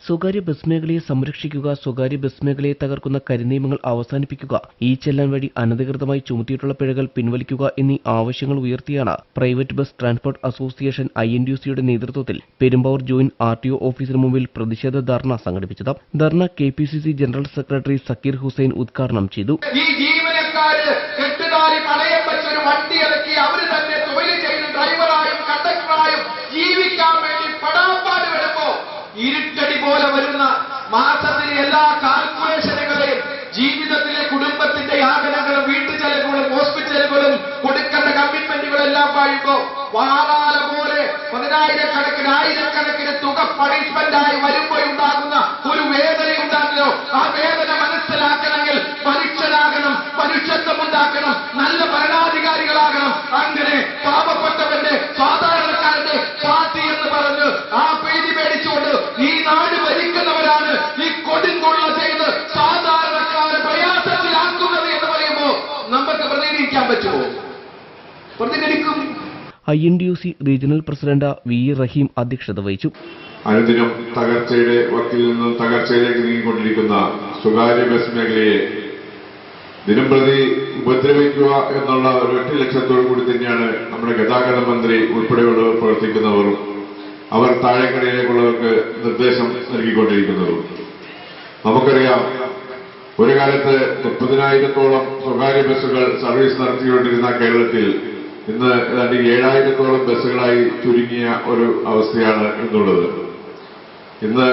സ്വകാര്യ ബസ് മേഖലയെ സംരക്ഷിക്കുക, സ്വകാര്യ ബസ് മേഖലയെ തകർക്കുന്ന കരിനിയമങ്ങൾ അവസാനിപ്പിക്കുക, ഈ ചെല്ലാൻ വഴി അനധികൃതമായി ചുമത്തിയിട്ടുള്ള പിഴകൾ പിൻവലിക്കുക എന്നീ ആവശ്യങ്ങൾ ഉയർത്തിയാണ് പ്രൈവറ്റ് ബസ് ട്രാൻസ്പോർട്ട് അസോസിയേഷൻ INTUC-യുടെ നേതൃത്വത്തിൽ പെരുമ്പാവൂർ ജോയിന്റ് RTO ഓഫീസിന് മുമ്പിൽ പ്രതിഷേധ ധർണ സംഘടിപ്പിച്ചത്. ധർണ KPCC general secretary Zakir Hussain ഉദ്ഘാടനം ചെയ്തു. ഇരുട്ടടി പോലെ വരുന്ന മാസത്തിലെ എല്ലാ കാൽക്കുലേഷനുകളെയും ജീവിതത്തിലെ കുടുംബത്തിന്റെ യാതനകളും വീട്ടുചെലവുകളും ഹോസ്പിറ്റലുകളും കൊടുക്കേണ്ട കമ്മിറ്റ്മെന്റുകളെല്ലാം വാഴുമ്പോ വാളാല പോലെ ആയിരക്കണക്കിന് തുക പണിഷ്മെന്റായി വരുമ്പോഴുണ്ടാകുന്ന ഒരു വേദനയുണ്ടാകുന്നോ, ആ വേദന മനസ്സിലാക്കണമെങ്കിൽ മനുഷ്യരാകണം, മനുഷ്യത്വം ഉണ്ടാക്കണം, നല്ല ഭരണാധികാരികളാകണം. അങ്ങനെ പാവപ്പെട്ടവന്റെ സാധാരണക്കാരന്റെ പാർട്ടി എന്ന് പറഞ്ഞ് ആ പേടി മേടിച്ചുകൊണ്ട് ഈ നാട് ഭരിക്കുന്നവരാണ് ഈ കൊടുങ്കൊള്ള ചെയ്ത് സാധാരണക്കാരെ പ്രയാസത്തിലാക്കുന്നത് എന്ന് പറയുമ്പോ നമുക്ക് പ്രതികരിക്കാൻ പറ്റുമോ? പ്രതികരിക്കും. INTUC റീജിയണൽ പ്രസിഡന്റ് VE റഹീം അധ്യക്ഷത വഹിച്ചു. അനുദിനം തകർച്ചയുടെ വക്കിൽ നിന്നും തകർച്ചയിലേക്ക് നീങ്ങിക്കൊണ്ടിരിക്കുന്ന സ്വകാര്യ ബസ് മേഖലയെ ദിനംപ്രതി ഉപദ്രവിക്കുക എന്നുള്ള ഒരൊറ്റ ലക്ഷ്യത്തോടു കൂടി തന്നെയാണ് നമ്മുടെ ഗതാഗത മന്ത്രി ഉൾപ്പെടെയുള്ളവർ പ്രവർത്തിക്കുന്നവരും അവർ താഴേക്കടയിലേക്കുള്ളവർക്ക് നിർദ്ദേശം നൽകിക്കൊണ്ടിരിക്കുന്നതും. നമുക്കറിയാം, ഒരു കാലത്ത് 30,000-ഓളം സ്വകാര്യ ബസ്സുകൾ സർവീസ് നടത്തിക്കൊണ്ടിരുന്ന കേരളത്തിൽ ഇന്ന് ഏതാണ്ട് 7,000-ഓളം ബസ്സുകളായി ചുരുങ്ങിയ ഒരു അവസ്ഥയാണ് ഇന്നുള്ളത്. ഇന്ന്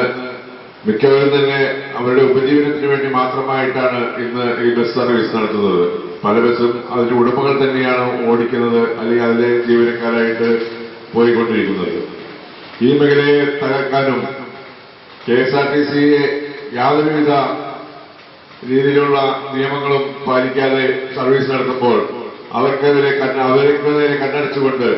മിക്കവരും തന്നെ അവരുടെ ഉപജീവനത്തിന് വേണ്ടി മാത്രമായിട്ടാണ് ഇന്ന് ഈ ബസ് സർവീസ് നടത്തുന്നത്. പല ബസ്സും അതിന്റെ ഉടമകൾ തന്നെയാണ് ഓടിക്കുന്നത്, അല്ലെങ്കിൽ അതിലെ ജീവനക്കാരായിട്ട് പോയിക്കൊണ്ടിരിക്കുന്നത്. ഈ മേഖലയെ തകർക്കാനും KSRTC-യെ യാതൊരുവിധ രീതിയിലുള്ള നിയമങ്ങളും പാലിക്കാതെ സർവീസ് നടത്തുമ്പോൾ അവർക്കെതിരെ കണ്ണടച്ചുകൊണ്ട്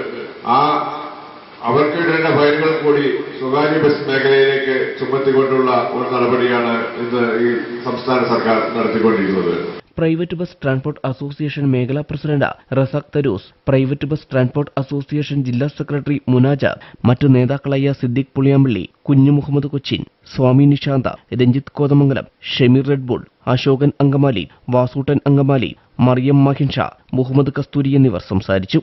അവർക്ക് ഇടേണ്ട ഫൈനുകൾ കൂടി സ്വകാര്യ ബസ് മേഖലയിലേക്ക് ചുമത്തിക്കൊണ്ടുള്ള ഒരു നടപടിയാണ് ഇന്ന് ഈ സംസ്ഥാന സർക്കാർ നടത്തിക്കൊണ്ടിരിക്കുന്നത്. പ്രൈവറ്റ് ബസ് ട്രാൻസ്പോർട്ട് അസോസിയേഷൻ മേഖലാ president Razak Tharoos, private bus transport association ജില്ലാ സെക്രട്ടറി മുനാജ, മറ്റു നേതാക്കളായ സിദ്ദിഖ് പുളിയാമ്പള്ളി, കുഞ്ഞു മുഹമ്മദ് കൊച്ചിൻ, സ്വാമി നിശാന്ത, രഞ്ജിത്ത് കോതമംഗലം, ഷമീർ റെഡ്ബുൾ, അശോകൻ അങ്കമാലി, വാസൂട്ടൻ അങ്കമാലി, മറിയം മാഹിൻഷ, മുഹമ്മദ് കസ്തൂരി എന്നിവർ സംസാരിച്ചു.